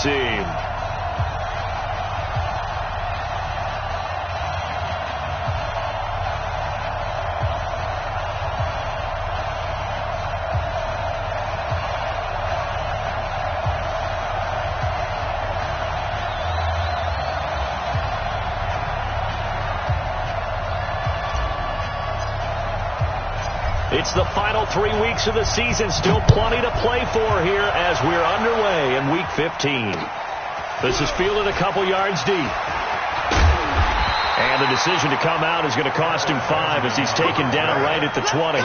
team. It's the final 3 weeks of the season. Still plenty to play for here as we're underway in Week 15. This is fielded a couple yards deep. And the decision to come out is going to cost him 5 as he's taken down right at the 20.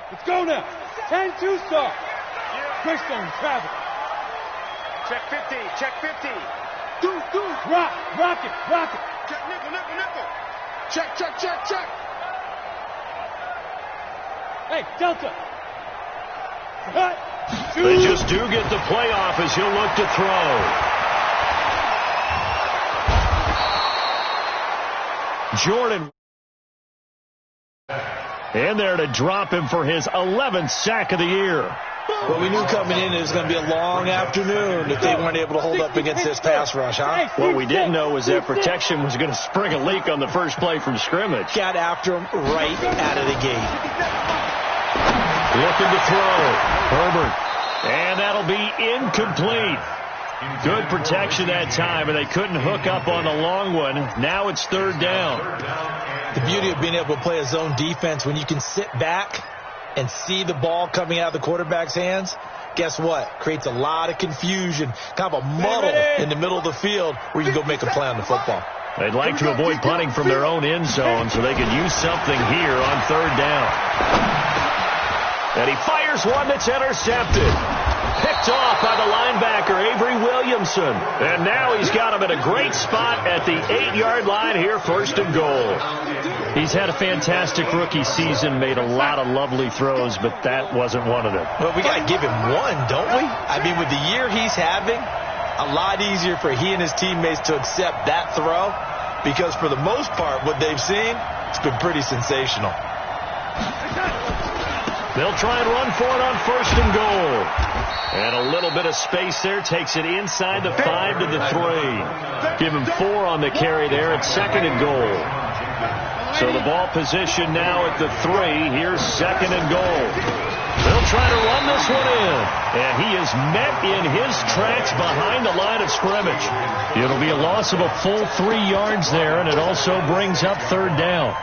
Let's go now. 10-2 start. Quick zone, travel. Check 50, check 50. Do. Rock it. Check nickel. Check. Hey, Delta. Cut. They just do get the playoff as he'll look to throw. Jordan. And there to drop him for his 11th sack of the year. Well, we knew coming in it was going to be a long afternoon if they weren't able to hold up against this pass rush, huh? What we didn't know was that protection was going to spring a leak on the first play from scrimmage. Got after him right out of the gate. Looking to throw. Herbert. And that'll be incomplete. Good protection that time, and they couldn't hook up on the long one. Now it's third down. The beauty of being able to play a zone defense when you can sit back and see the ball coming out of the quarterback's hands, guess what? Creates a lot of confusion, kind of a muddle in the middle of the field where you can go make a play on the football. They'd like to avoid punting from their own end zone so they could use something here on third down. And he fires one that's intercepted. Picked off by the linebacker, Avery Williamson. And now he's got him at a great spot at the 8-yard line here, first and goal. He's had a fantastic rookie season, made a lot of lovely throws, but that wasn't one of them. Well, we got to give him one, don't we? I mean, with the year he's having, a lot easier for he and his teammates to accept that throw because for the most part, what they've seen, it's been pretty sensational. They'll try and run for it on first and goal. And a little bit of space there takes it inside the 5 to the 3. Give him 4 on the carry there at second and goal. So the ball position now at the 3. Here's second and goal. They'll try to run this one in. And he is met in his tracks behind the line of scrimmage. It'll be a loss of a full 3 yards there, and it also brings up third down.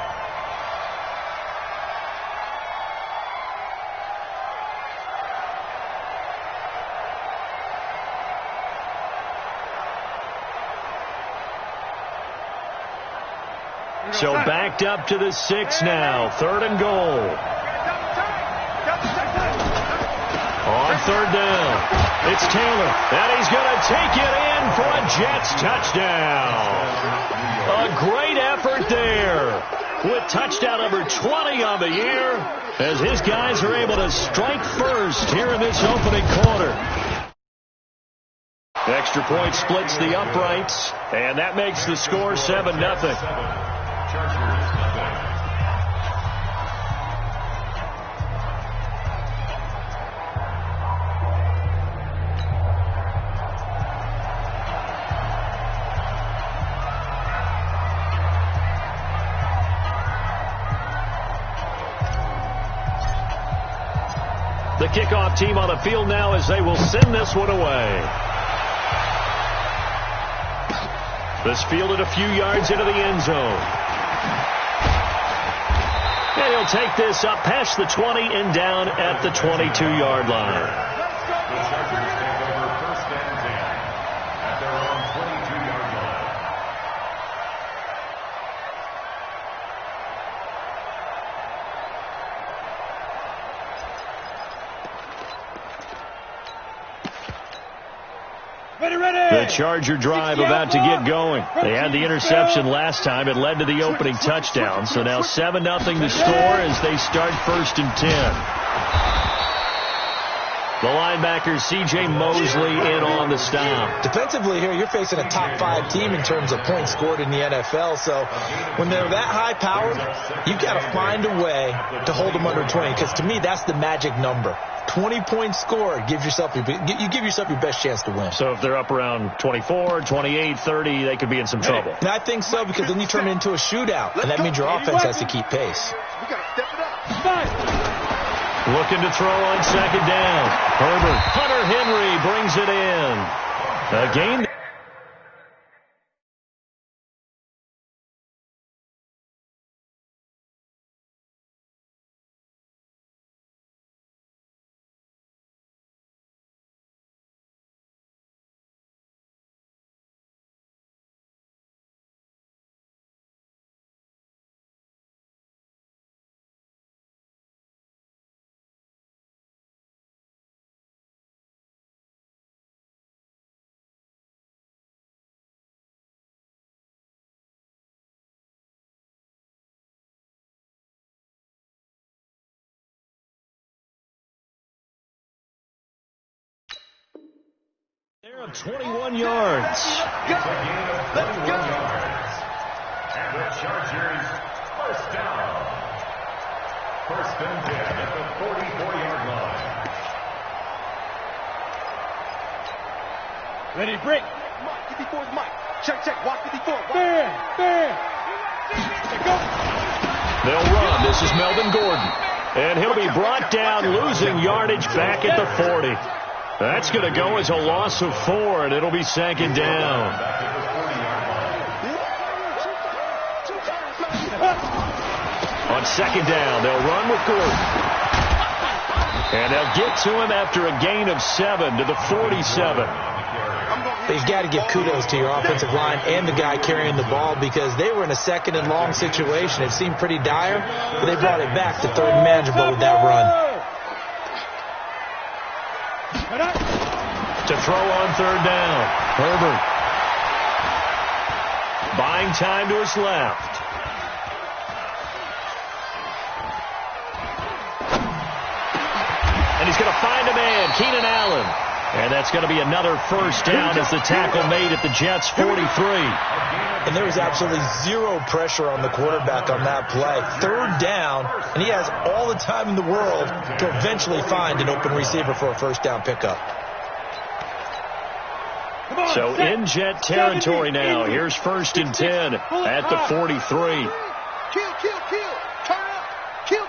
So backed up to the 6 now. Third and goal. On third down, it's Taylor. And he's going to take it in for a Jets touchdown. A great effort there with touchdown number 20 on the year as his guys are able to strike first here in this opening quarter. Extra point splits the uprights, and that makes the score 7-0. The kickoff team on the field now as they will send this one away. This fielded a few yards into the end zone. And he'll take this up past the 20 and down at the 22-yard line. The Charger drive about to get going. They had the interception last time. It led to the opening touchdown. So now 7-0 the score as they start 1st and 10. The linebacker, C.J. Mosley, in on the stop. Defensively here, you're facing a top 5 team in terms of points scored in the NFL. So when they're that high-powered, you've got to find a way to hold them under 20. Because to me, that's the magic number. 20 points scored, you give yourself your best chance to win. So if they're up around 24, 28, 30, they could be in some trouble. And I think so, because then you turn it into a shootout, and that means your offense has to keep pace. We got to step it up. Looking to throw on 2nd down. Herbert. Hunter Henry brings it in. A gain. They're on 21 yards. Let's go. And the Chargers, 1st down. 1st and 10 at the 44-yard line. Ready, break. Mike, 54 is Mike. Check. Watch 54. Bam. Go. They'll run. This is Melvin Gordon. And he'll be brought down, losing yardage back at the 40. That's going to go as a loss of 4, and it'll be 2nd down. On 2nd down, they'll run with Gordon. And they'll get to him after a gain of 7 to the 47. But you've got to give kudos to your offensive line and the guy carrying the ball, because they were in a 2nd and long situation. It seemed pretty dire, but they brought it back to 3rd and manageable with that run. To throw on 3rd down. Herbert. Buying time to his left. And he's going to find a man, Keenan Allen. And that's going to be another 1st down as the tackle made at the Jets' 43. And there was absolutely zero pressure on the quarterback on that play. 3rd down, and he has all the time in the world to eventually find an open receiver for a 1st down pickup. So in Jet territory now. Here's 1st and 10 at the 43. Kill. Turn up. Kill.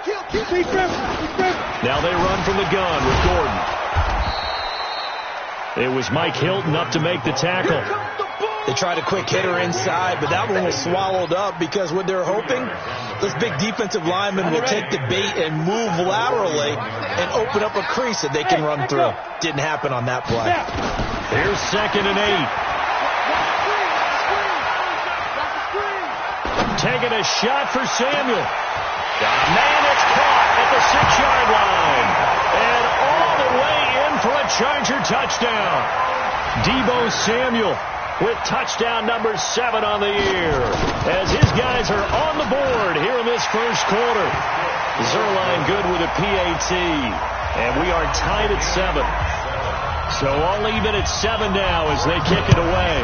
Now they run from the gun with Gordon. It was Mike Hilton up to make the tackle. They tried a quick hitter inside, but that one was swallowed up, because what they're hoping, this big defensive lineman will take the bait and move laterally and open up a crease that they can run through. Didn't happen on that play. Here's 2nd and 8. Taking a shot for Samuel. Man, it's caught at the 6-yard line. And all the way in for a Charger touchdown. Deebo Samuel with touchdown number 7 on the year, as his guys are on the board here in this 1st quarter. Zerline good with a PAT, and we are tied at 7. So all even at 7 now as they kick it away.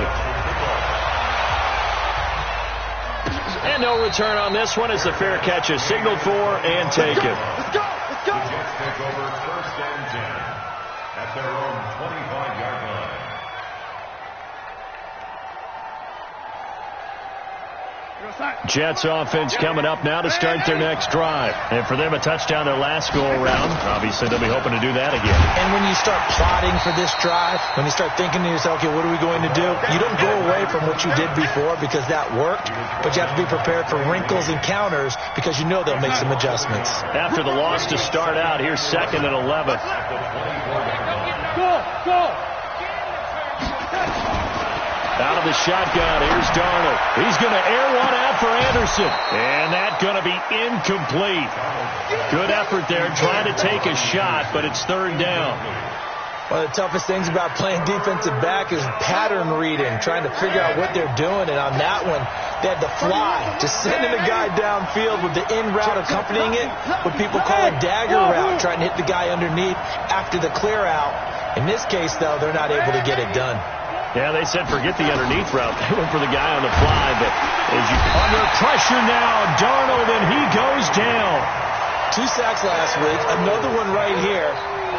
And no return on this one as the fair catch is signaled for and taken. Let's go. The Jets take over 1st and 10 at their own 25-yard line. Jets offense coming up now to start their next drive. And for them, a touchdown their last go-around. Obviously, they'll be hoping to do that again. And when you start plotting for this drive, when you start thinking to yourself, okay, what are we going to do? You don't go away from what you did before because that worked, but you have to be prepared for wrinkles and counters because you know they'll make some adjustments. After the loss to start out, here's 2nd and 11. Go. Out of the shotgun, here's Darnold. He's going to air one out for Anderson. And that's going to be incomplete. Good effort there, trying to take a shot, but it's 3rd down. One of the toughest things about playing defensive back is pattern reading, trying to figure out what they're doing. And on that one, they had to fly, just sending a guy downfield with the in route accompanying it, what people call a dagger route, trying to hit the guy underneath after the clear out. In this case, though, they're not able to get it done. Yeah, they said forget the underneath route. They went for the guy on the fly. But as you under pressure now, Darnold, and he goes down. 2 sacks last week, another one right here.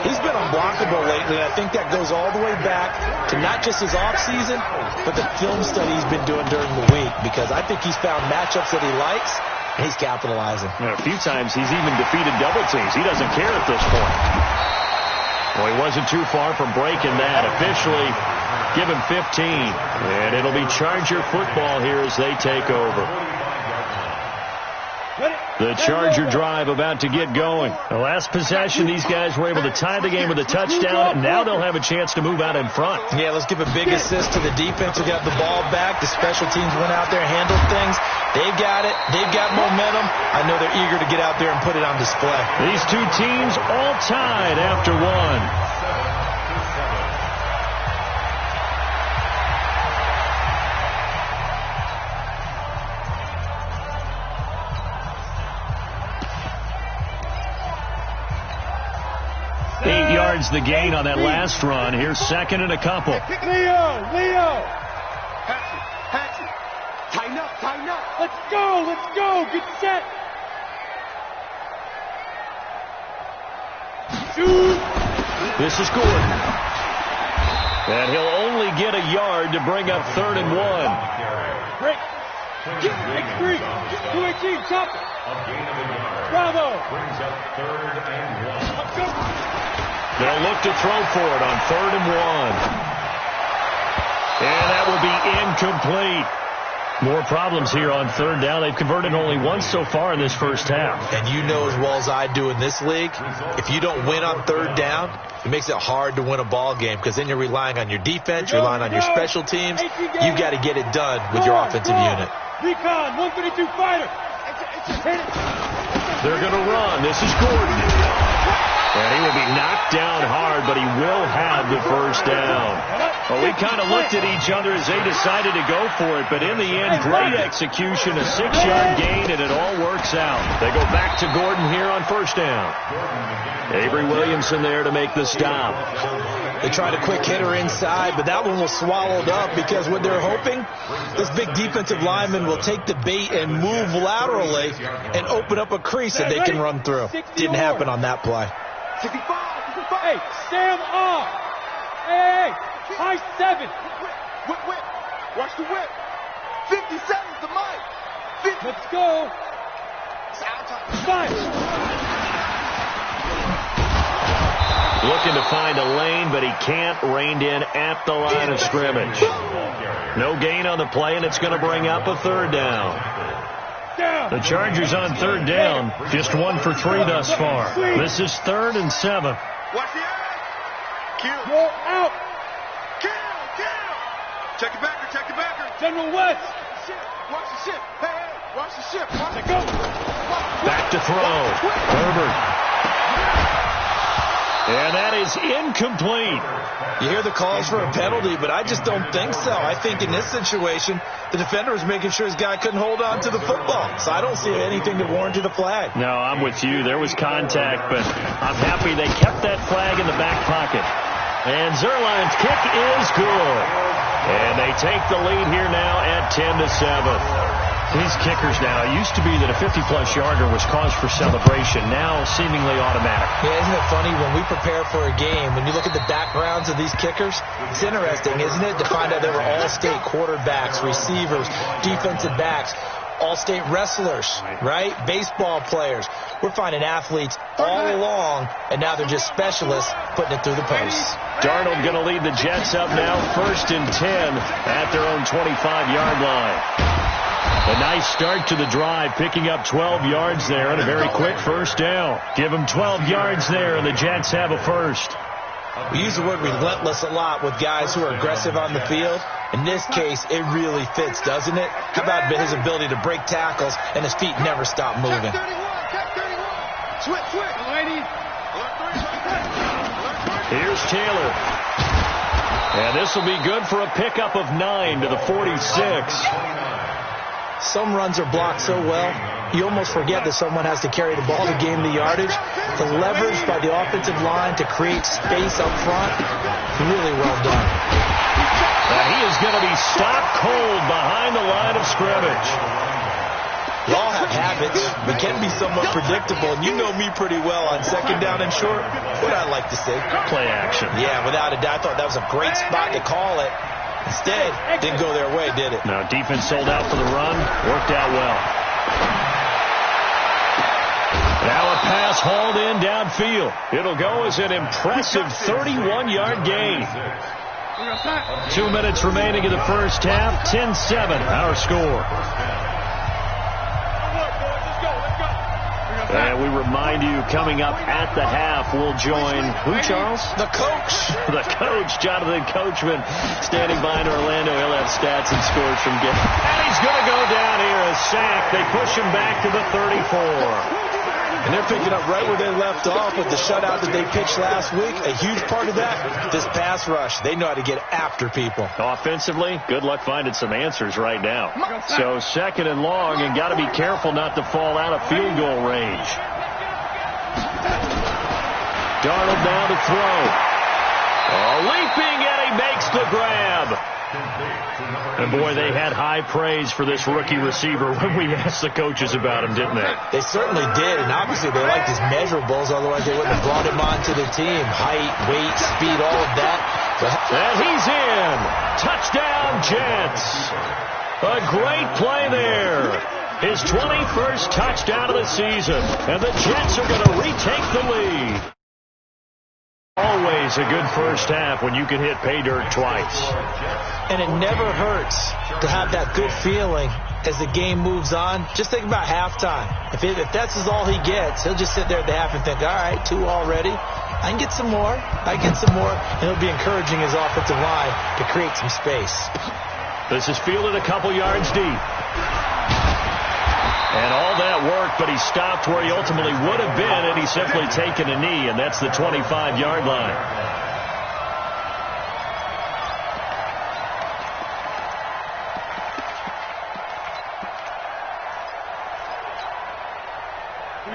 He's been unblockable lately, and I think that goes all the way back to not just his offseason, but the film study he's been doing during the week, because I think he's found matchups that he likes, and he's capitalizing. A few times he's even defeated double teams. He doesn't care at this point. Well, he wasn't too far from breaking that. Officially, give him 15. And it'll be Charger football here as they take over. The Charger drive about to get going. The last possession, these guys were able to tie the game with a touchdown, and now they'll have a chance to move out in front. Yeah, let's give a big assist to the defense who got the ball back. The special teams went out there and handled things. They've got it. They've got momentum. I know they're eager to get out there and put it on display. These two teams all tied after one. The gain on that last run. Here's second and a couple. Leo! Patsy! Tighten up! Let's go! Get set! Shoot! This is Gordon. And he'll only get a yard to bring up 3rd and 1. Break! X3! 218, chop it! Bravo! Brings up 3rd and 1. They'll look to throw for it on 3rd and 1. And that will be incomplete. More problems here on 3rd down. They've converted only once so far in this first half. And you know as well as I do in this league, if you don't win on 3rd down, it makes it hard to win a ball game, because then you're relying on your defense, you're relying on your special teams. You've got to get it done with your offensive unit. Recon, 152 fighter. They're going to run. This is Gordon. And he will be knocked down hard, but he will have the first down. Well, we kind of looked at each other as they decided to go for it, but in the end, great execution, a 6-yard gain, and it all works out. They go back to Gordon here on 1st down. Avery Williamson there to make the stop. They tried a quick hitter inside, but that one was swallowed up, because what they're hoping, this big defensive lineman will take the bait and move laterally and open up a crease that they can run through. Didn't happen on that play. 65. Hey, Sam off. Hey, high 7. Whip. Watch the whip. 57's the mic. 50. Let's go. Fine. Looking to find a lane, but he can't. Reined in at the line of scrimmage. No gain on the play, and it's going to bring up a 3rd down. The Chargers on 3rd down, just 1 for 3 thus far. This is 3rd and 7. Watch the eye. Kill. Roll out. Kill. Check your backer. General West. Watch the ship. Hey. Watch the ship. Let go. Back to throw. Herbert. And that is incomplete. You hear the calls for a penalty, but I just don't think so. I think in this situation, the defender was making sure his guy couldn't hold on to the football. So I don't see anything that warranted a flag. No, I'm with you. There was contact, but I'm happy they kept that flag in the back pocket. And Zerline's kick is good. And they take the lead here now at 10-7. These kickers now, it used to be that a 50-plus yarder was cause for celebration. Now seemingly automatic. Yeah, isn't it funny when we prepare for a game, when you look at the backgrounds of these kickers, it's interesting, isn't it, to find out they were all-state quarterbacks, receivers, defensive backs, all-state wrestlers, right? Baseball players. We're finding athletes all along, and now they're just specialists putting it through the posts. Darnold going to lead the Jets up now, 1st and 10 at their own 25-yard line. A nice start to the drive, picking up 12 yards there and a very quick 1st down. Give them 12 yards there, and the Jets have a 1st. We use the word relentless a lot with guys who are aggressive on the field. In this case, it really fits, doesn't it? How about his ability to break tackles and his feet never stop moving? Check 31. Switch. Lady, Here's Taylor. And this will be good for a pickup of 9 to the 46. Some runs are blocked so well, you almost forget that someone has to carry the ball to gain the yardage. The leverage by the offensive line to create space up front, really well done. And he is going to be stopped cold behind the line of scrimmage. We all have habits. We can be somewhat predictable, and you know me pretty well on second down and short. What I like to say? Play action. Yeah, without a doubt. I thought that was a great spot to call it. Instead, didn't go their way, did it? No, defense sold out for the run. Worked out well. Now a pass hauled in downfield. It'll go as an impressive 31-yard gain. 2 minutes remaining in the first half. 10-7, our score. And we remind you, coming up at the half, we'll join who, Charles? The coach. The coach, Jonathan Coachman, standing by in Orlando. He'll have stats and scores from game. And he's going to go down here, a sack. They push him back to the 34. And they're picking up right where they left off with the shutout that they pitched last week. A huge part of that, this pass rush. They know how to get after people. Offensively, good luck finding some answers right now. So second and long, and got to be careful not to fall out of field goal range. Darnold now to throw. Leaping, and he makes the grab. And boy, they had high praise for this rookie receiver when we asked the coaches about him, didn't they? They certainly did, and obviously they liked his measurables, otherwise they wouldn't have brought him onto the team. Height, weight, speed, all of that. And he's in. Touchdown, Jets. A great play there. His 21st touchdown of the season, and the Jets are going to retake the lead. Always a good first half when you can hit pay dirt twice. And it never hurts to have that good feeling as the game moves on. Just think about halftime. If that's all he gets, he'll just sit there at the half and think, all right, 2 already. I can get some more. And he'll be encouraging his offensive line to create some space. This is fielded a couple yards deep. And all that worked, but he stopped where he ultimately would have been, and he's simply taken a knee, and that's the 25-yard line.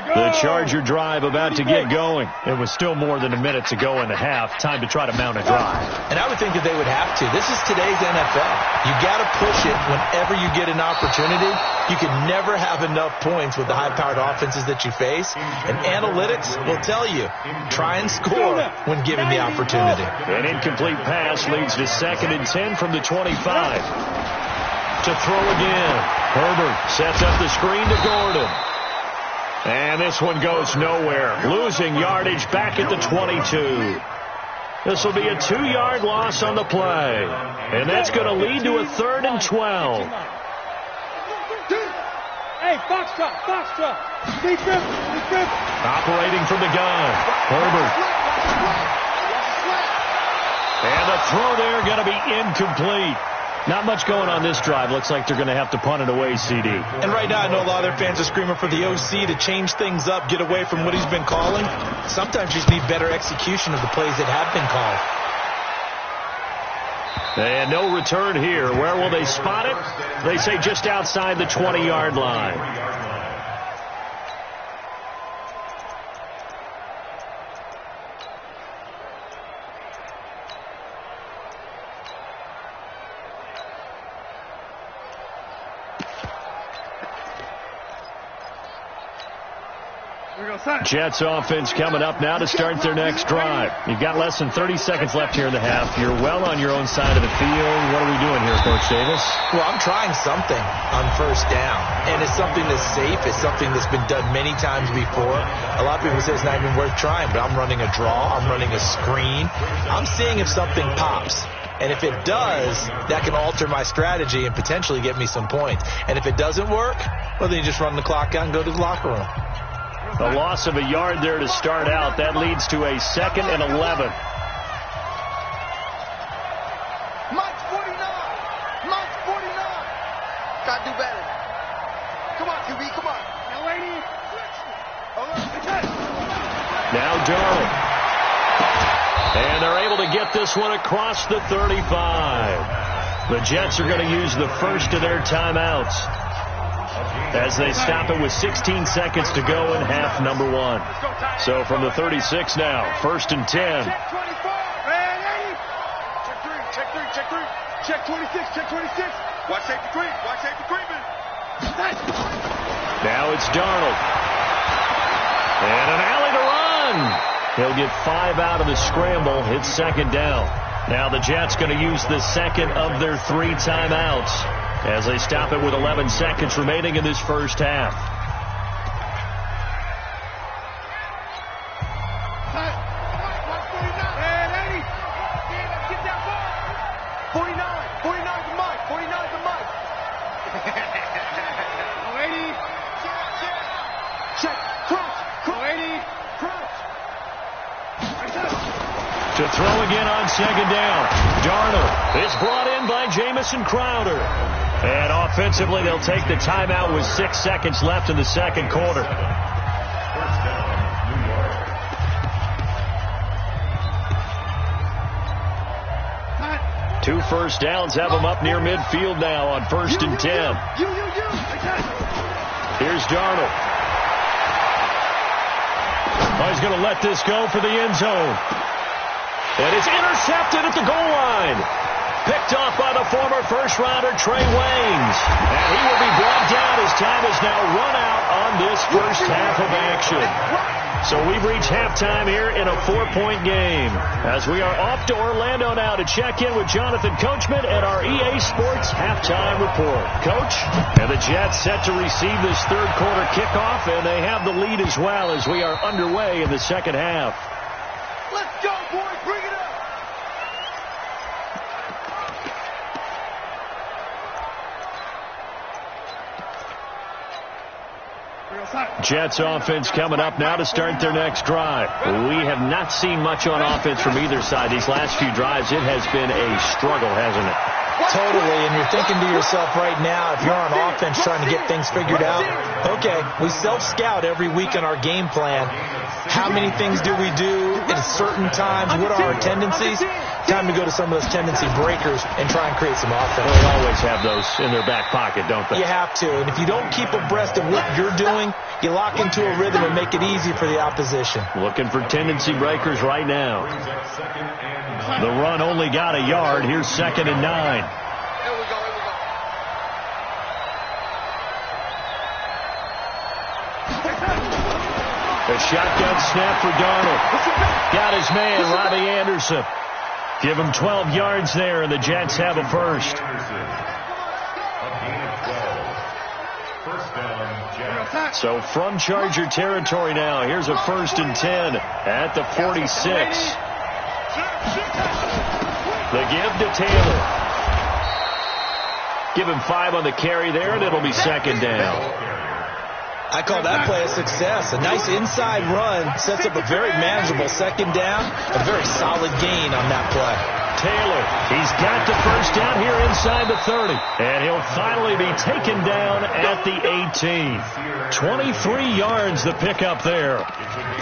The Charger drive about to get going. It was still more than a minute to go in the half. Time to try to mount a drive. And I would think that they would have to. This is today's NFL. You got to push it whenever you get an opportunity. You can never have enough points with the high-powered offenses that you face. And analytics will tell you, try and score when given the opportunity. An incomplete pass leads to 2nd and 10 from the 25. To throw again. Herbert sets up the screen to Gordon. And this one goes nowhere. Losing yardage back at the 22. This will be a 2-yard loss on the play. And that's going to lead to a 3rd and 12. Hey, box truck. Defense. Operating from the gun. Herbert. And the throw there going to be incomplete. Not much going on this drive. Looks like they're going to have to punt it away, CD. And right now, I know a lot of their fans are screaming for the OC to change things up, get away from what he's been calling. Sometimes you just need better execution of the plays that have been called. And no return here. Where will they spot it? They say just outside the 20-yard line. Jets offense coming up now to start their next drive. You've got less than 30 seconds left here in the half. You're well on your own side of the field. What are we doing here, Coach Davis? Well, I'm trying something on first down. And it's something that's safe. It's something that's been done many times before. A lot of people say it's not even worth trying, but I'm running a draw. I'm running a screen. I'm seeing if something pops. And if it does, that can alter my strategy and potentially get me some points. And if it doesn't work, well, then you just run the clock out and go to the locker room. A loss of a yard there to start out. That leads to a 2nd and 11. Mike's 49. Gotta do better. Come on, QB, come on. Now Darnold. And they're able to get this one across the 35. The Jets are going to use the first of their timeouts as they stop it with 16 seconds to go in half number one. So from the 36 now, 1st and 10. Check 24. Check 3. Check 26. Check 26. Watch safety creep. Watch safety creeping. Now it's Darnold. And an alley to run. He'll get 5 out of the scramble. It's 2nd down. Now the Jets going to use the second of their 3 timeouts as they stop it with 11 seconds remaining in this first half. To throw again on 2nd down. Darnold is brought in by Jamison Crowder. And offensively, they'll take the timeout with 6 seconds left in the second quarter. First down, New York. 2 first downs have them up near midfield now on 1st and 10. Here's Darnold. Oh, he's going to let this go for the end zone. And it's intercepted at the goal line. Picked off by the former first-rounder Trey Waynes. And he will be brought down as time is now run out on this first half of action. So we've reached halftime here in a 4-point game. As we are off to Orlando now to check in with Jonathan Coachman at our EA Sports Halftime Report. Coach, and the Jets set to receive this third quarter kickoff, and they have the lead as well as we are underway in the second half. Let's go, boys. Bring it up. Jets offense coming up now to start their next drive. We have not seen much on offense from either side. These last few drives, it has been a struggle, hasn't it? Totally, and you're thinking to yourself right now, if you're on offense trying to get things figured out, okay, we self-scout every week in our game plan. How many things do we do at certain times? What are our tendencies? Time to go to some of those tendency breakers and try and create some offense. They always have those in their back pocket, don't they? You have to, and if you don't keep abreast of what you're doing, you lock into a rhythm and make it easy for the opposition. Looking for tendency breakers right now. The run only got a yard. Here's 2nd and 9. Here we go. A shotgun snap for Darnold. Got his man, Robbie Anderson. Give him 12 yards there, and the Jets have a first. A gain of 12. First down, Jets. So from Charger territory now, here's a 1st and 10 at the 46. The give to Taylor. Give him 5 on the carry there, and it'll be 2nd down. I call that play a success. A nice inside run sets up a very manageable 2nd down. A very solid gain on that play. Taylor, he's got the first down here inside the 30. And he'll finally be taken down at the 18. 23 yards the pickup there.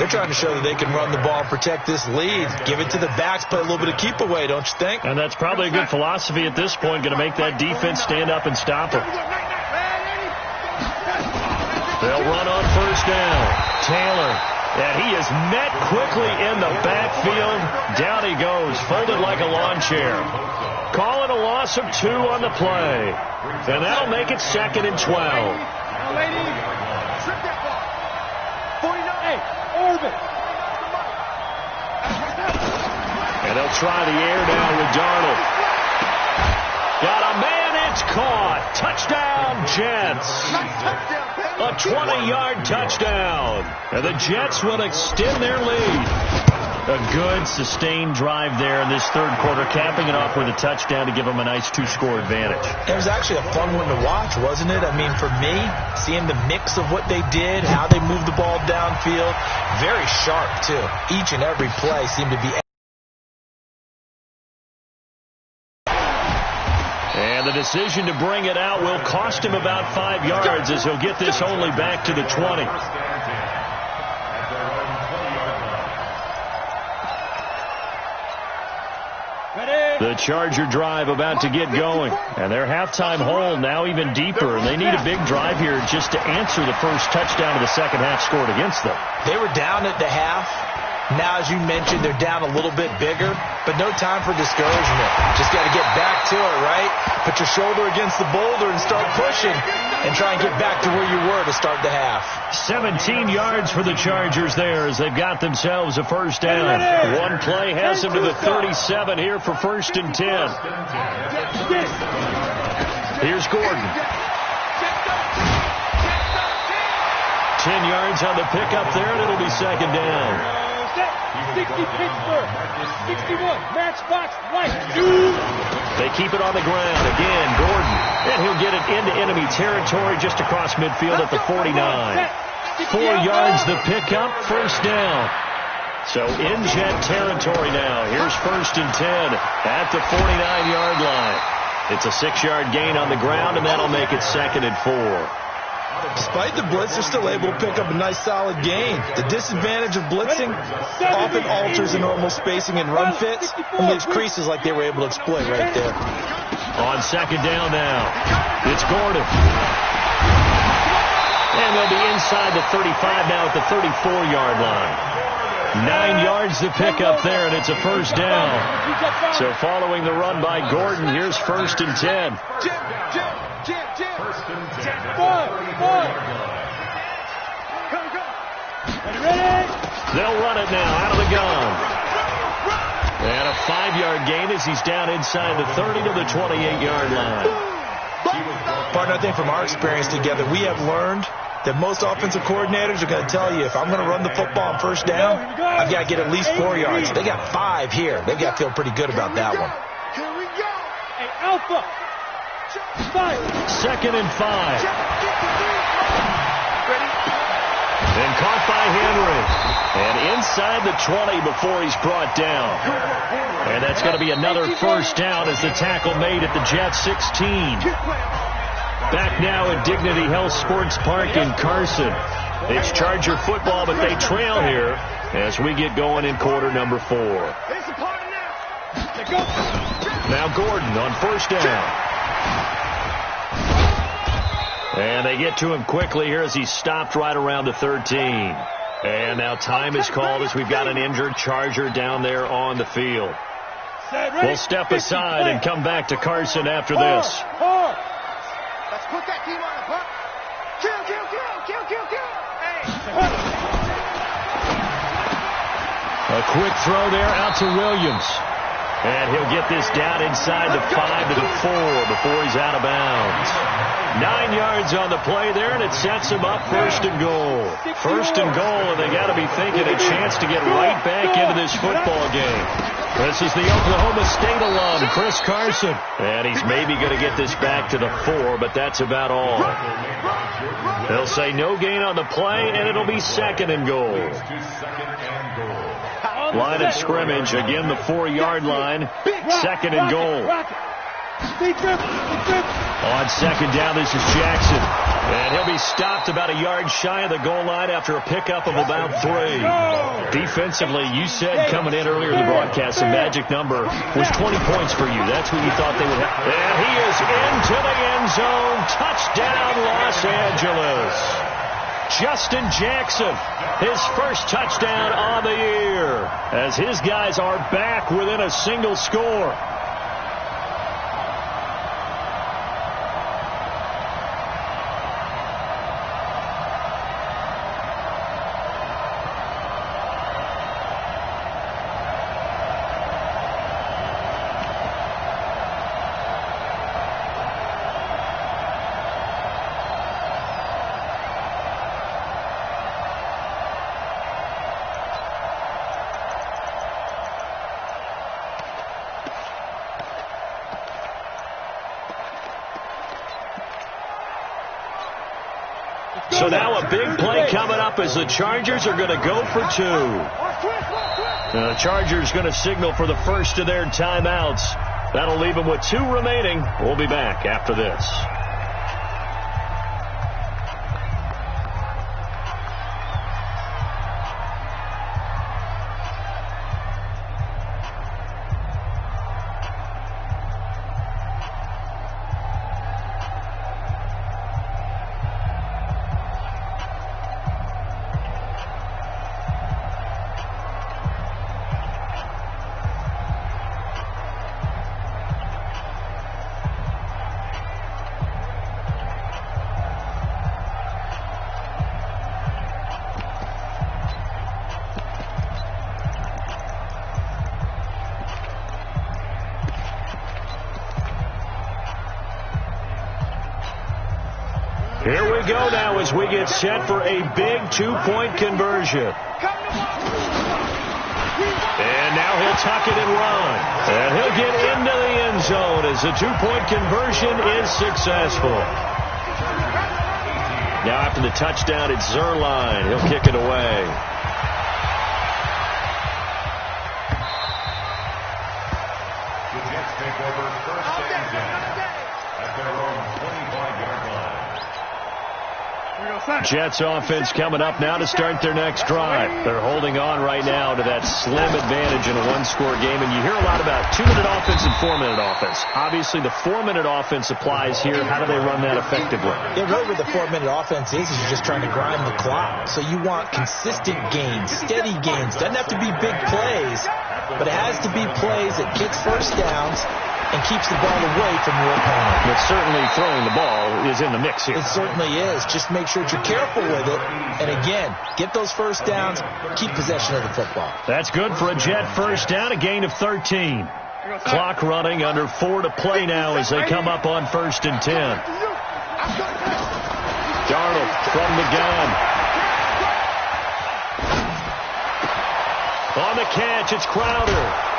They're trying to show that they can run the ball and protect this lead. Give it to the backs, play a little bit of keep away, don't you think? And that's probably a good philosophy at this point, going to make that defense stand up and stop them. They'll run on first down. Taylor, and he is met quickly in the backfield. Down he goes, folded like a lawn chair. Calling a loss of 2 on the play. And that'll make it 2nd and 12. And they'll try the air down with Darnold. Got a man, it's caught. Touchdown, Jets. A 20-yard touchdown. And the Jets will extend their lead. A good, sustained drive there in this third quarter, capping it off with a touchdown to give them a nice 2-score advantage. It was actually a fun one to watch, wasn't it? I mean, for me, seeing the mix of what they did, how they moved the ball downfield, very sharp, too. Each and every play seemed to be... And the decision to bring it out will cost him about 5 yards as he'll get this only back to the 20. The Charger drive about to get going. And their halftime hole now even deeper. And they need a big drive here just to answer the first touchdown of the second half scored against them. They were down at the half. Now, as you mentioned, they're down a little bit bigger, but no time for discouragement. Just got to get back to it, right? Put your shoulder against the boulder and start pushing and try and get back to where you were to start the half. 17 yards for the Chargers there as they've got themselves a first down. One play has them to the 37 here for 1st and 10. Here's Gordon. 10 yards on the pickup there, and it'll be second down. 60 Pittsburgh. 61 matchbox right. They keep it on the ground. Again, Gordon. And he'll get it into enemy territory just across midfield at the 49. 4 yards the pickup, first down. So in jet territory now. Here's 1st and 10 at the 49-yard line. It's a 6-yard gain on the ground, and that'll make it 2nd and 4. Despite the blitz, they're still able to pick up a nice solid gain. The disadvantage of blitzing often alters the normal spacing and run fits and leaves creases like they were able to exploit right there. On second down now, it's Gordon. And they'll be inside the 35 now at the 34-yard line. 9 yards to pick up there, and it's a first down. So following the run by Gordon, here's 1st and 10. They'll run it now out of the gun. And a 5-yard gain as he's down inside the 30 to the 28-yard line. Partner, I think from our experience together, we have learned that most offensive coordinators are going to tell you, if I'm going to run the football on first down, I've got to get at least 4 yards. They got 5 here. They've got to feel pretty good about that one. Here we go. Hey, Alpha. 2nd and 5. And caught by Henry. And inside the 20 before he's brought down. And that's going to be another first down as the tackle made at the Jets 16. Back now at Dignity Health Sports Park in Carson. It's Charger football, but they trail here as we get going in quarter number 4. Now Gordon on first down. And they get to him quickly here as he's stopped right around the 13. And now time is called as we've got an injured Charger down there on the field. We'll step aside and come back to Carson after this. Let's put that team on a punt. Kill. Hey. A quick throw there out to Williams. And he'll get this down inside the 5 to the 4 before he's out of bounds. 9 yards on the play there, and it sets him up 1st and goal. 1st and goal, and they got to be thinking a chance to get right back into this football game. This is the Oklahoma State alum, Chris Carson. And he's maybe going to get this back to the 4, but that's about all. They'll say no gain on the play, and it'll be 2nd and goal. Line of scrimmage, again the 4-yard line, 2nd and goal. On second down, this is Jackson. And he'll be stopped about a yard shy of the goal line after a pickup of about 3. Defensively, you said coming in earlier in the broadcast, the magic number was 20 points for you. That's what you thought they would have. And he is into the end zone. Touchdown, Los Angeles. Justin Jackson, his first touchdown on the year, as his guys are back within a single score. So now a big play coming up as the Chargers are going to go for 2. The Chargers going to signal for the first of their timeouts. That'll leave them with 2 remaining. We'll be back after this. go now as we get set for a big 2-point conversion. And now he'll tuck it and run. And he'll get into the end zone as the 2-point conversion is successful. Now after the touchdown, it's Lilearlin. He'll kick it away. The Jets take over first and 10 at their own 25-yard line. Jets offense coming up now to start their next drive. They're holding on right now to that slim advantage in a one-score game. And you hear a lot about 2-minute offense and 4-minute offense. Obviously, the 4-minute offense applies here. How do they run that effectively? Yeah, really what the 4-minute offense is you're just trying to grind the clock. So you want consistent gains, steady gains. Doesn't have to be big plays, but it has to be plays that gets first downs and keeps the ball away from your opponent. But certainly throwing the ball is in the mix here. It certainly is. Just make sure that you're careful with it. And again, get those first downs, keep possession of the football. That's good for a Jet first down, a gain of 13. Clock running, under 4 to play now as they come up on 1st and 10. Darnold from the gun. On the catch, it's Crowder.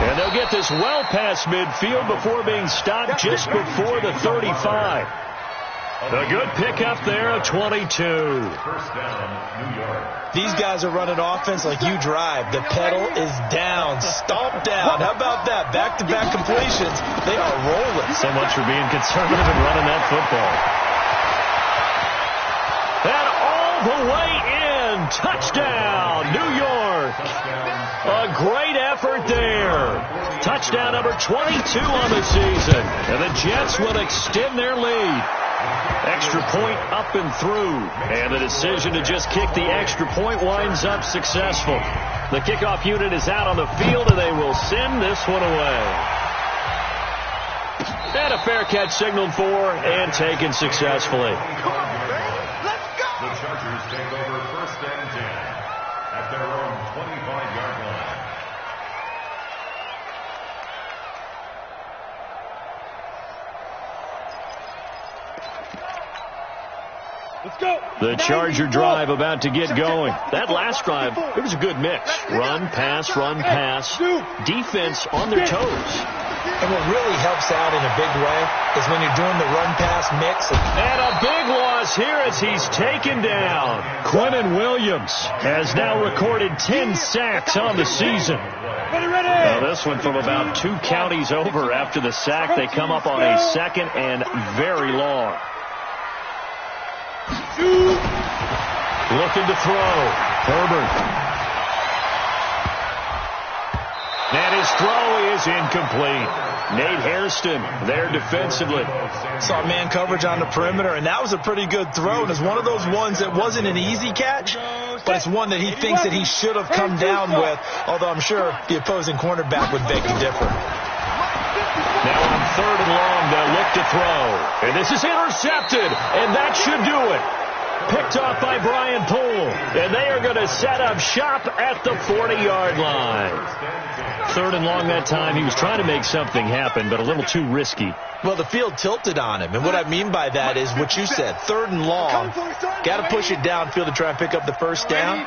And they'll get this well past midfield before being stopped just before the 35. A good pickup there of 22. First down, New York. These guys are running offense like you drive. The pedal is down, stomped down. How about that? Back-to-back completions. They are rolling. So much for being conservative and running that football. And all the way in. Touchdown, New York. A great effort there. Touchdown number 22 on the season. And the Jets will extend their lead. Extra point up and through. And the decision to just kick the extra point winds up successful. The kickoff unit is out on the field, and they will send this one away. And a fair catch signaled for and taken successfully. The Chargers take over first and 10 at their own 25-yard line. Let's go. The Charger drive about to get going. That last drive, it was a good mix. Run, pass, defense on their toes. And what really helps out in a big way is when you're doing the run-pass mix. And a big loss here as he's taken down. Quinnen Williams has now recorded 10 sacks on the season. Now this one from about 2 counties over after the sack. They come up on a second and very long. Looking to throw. Herbert. And his throw is incomplete. Nate Hairston there defensively. Saw man coverage on the perimeter, and that was a pretty good throw. And it's one of those ones that wasn't an easy catch, but it's one that he thinks that he should have come down with, although I'm sure the opposing cornerback would beg to differ. Now on 3rd and long, they'll look to throw. And this is intercepted, and that should do it. Picked off by Brian Poole. And they are going to set up shop at the 40-yard line. 3rd and long that time. He was trying to make something happen, but a little too risky. Well, the field tilted on him. And what I mean by that is what you said. 3rd and long. Got to push it downfield to try and pick up the first down.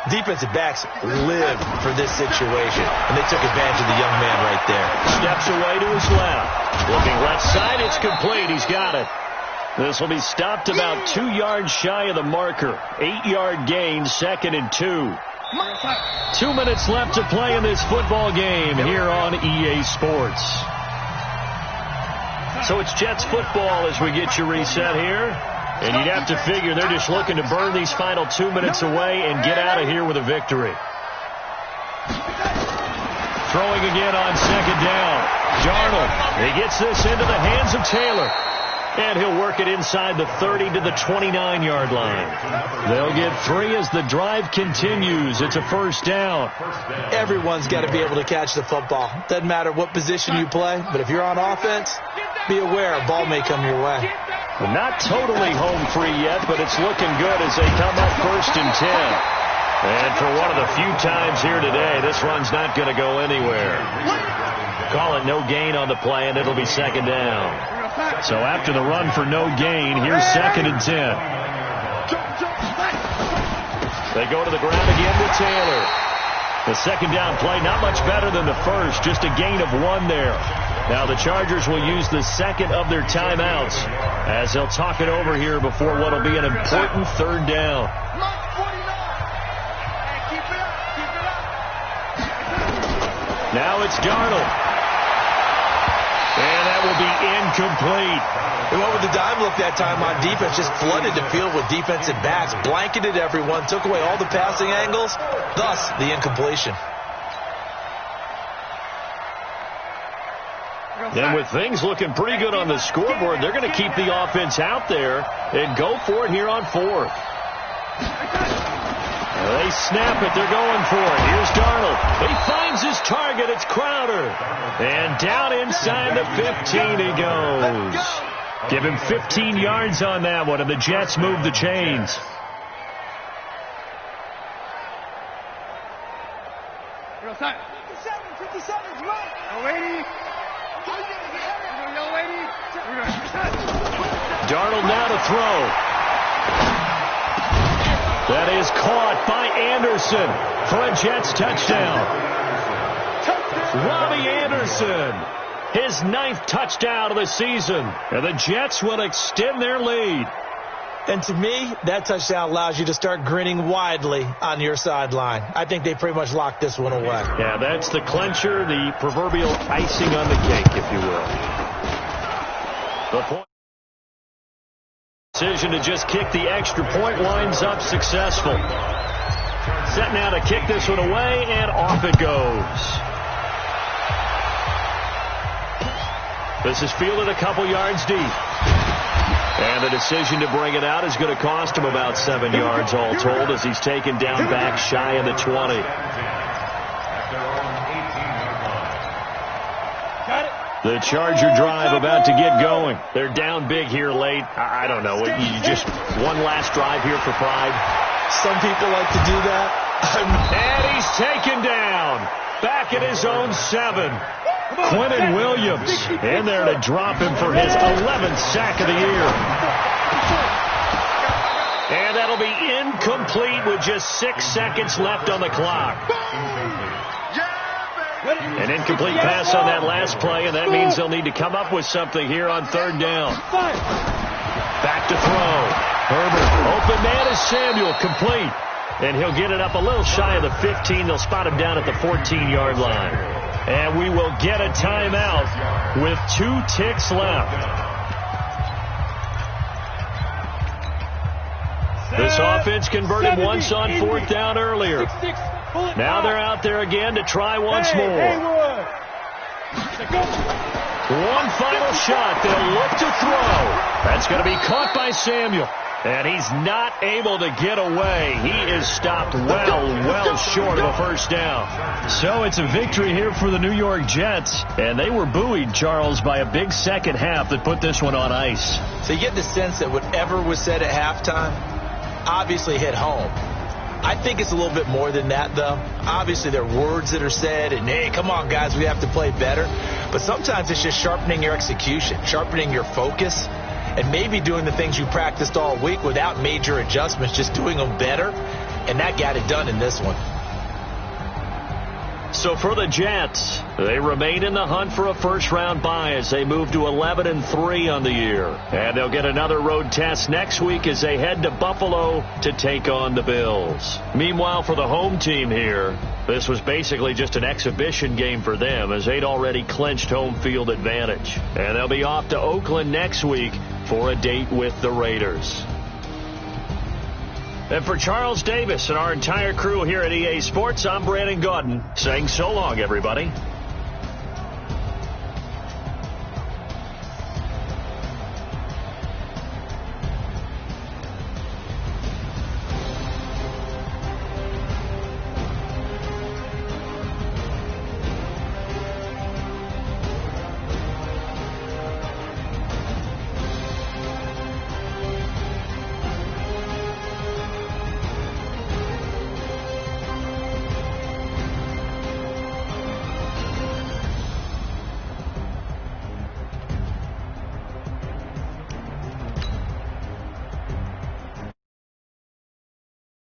Defensive backs live for this situation, and they took advantage of the young man right there. Steps away to his left. Looking left side, it's complete. He's got it. This will be stopped about 2 yards shy of the marker. 8-yard gain, 2nd and 2. 2 minutes left to play in this football game here on EA Sports. So it's Jets football as we get you reset here. And you'd have to figure they're just looking to burn these final 2 minutes away and get out of here with a victory. Throwing again on 2nd down. Darnold, he gets this into the hands of Taylor. And he'll work it inside the 30 to the 29-yard line. They'll get 3 as the drive continues. It's a first down. Everyone's got to be able to catch the football. Doesn't matter what position you play, but if you're on offense, be aware a ball may come your way. Well, not totally home free yet, but it's looking good as they come up 1st and 10. And for one of the few times here today, this run's not going to go anywhere. Call it no gain on the play, and it'll be 2nd down. So after the run for no gain, here's 2nd and 10. They go to the ground again with Taylor. The second down play, not much better than the first, just a gain of 1 there. Now the Chargers will use the second of their timeouts as they'll talk it over here before what will be an important third down. Now it's Darnold. And that will be incomplete. They went with the dime look that time on defense, just flooded the field with defensive backs, blanketed everyone, took away all the passing angles, thus the incompletion. And with things looking pretty good on the scoreboard, they're going to keep the offense out there and go for it here on 4th. They snap it. They're going for it. Here's Darnold. He finds his target. It's Crowder. And down inside the 15 he goes. Give him 15 yards on that one, and the Jets move the chains. Darnold now to throw. That is caught by Anderson for a Jets touchdown. Robbie Anderson, his 9th touchdown of the season. And the Jets will extend their lead. And to me, that touchdown allows you to start grinning widely on your sideline. I think they pretty much locked this one away. Yeah, that's the clincher, the proverbial icing on the cake, if you will. The point. Decision to just kick the extra point winds up successful. Set now to kick this one away, and off it goes. This is fielded a couple yards deep. And the decision to bring it out is going to cost him about 7 yards all told as he's taken down back shy of the 20. The Charger drive about to get going. They're down big here late. I don't know. You just one last drive here for pride. Some people like to do that. And he's taken down. Back at his own 7. Quentin Williams in there to drop him for his 11th sack of the year. And that'll be incomplete with just 6 seconds left on the clock. An incomplete pass on that last play, and that means they'll need to come up with something here on 3rd down. Back to throw. Herbert, open man is Samuel, complete. And he'll get it up a little shy of the 15. They'll spot him down at the 14-yard line. And we will get a timeout with 2 ticks left. This offense converted once on 4th down earlier. Now they're out there again to try once more. One final shot. They'll look to throw. That's going to be caught by Samuel. And he's not able to get away. He is stopped well short of a first down. So it's a victory here for the New York Jets. And they were buoyed, Charles, by a big second half that put this one on ice. So you get the sense that whatever was said at halftime obviously hit home. I think it's a little bit more than that, though. Obviously, there are words that are said, and, hey, come on, guys, we have to play better. But sometimes it's just sharpening your execution, sharpening your focus, and maybe doing the things you practiced all week without major adjustments, just doing them better, and that got it done in this one. So for the Jets, they remain in the hunt for a first-round bye as they move to 11-3 on the year. And they'll get another road test next week as they head to Buffalo to take on the Bills. Meanwhile, for the home team here, this was basically just an exhibition game for them as they'd already clinched home field advantage. And they'll be off to Oakland next week for a date with the Raiders. And for Charles Davis and our entire crew here at EA Sports, I'm Brandon Gaudin saying so long, everybody.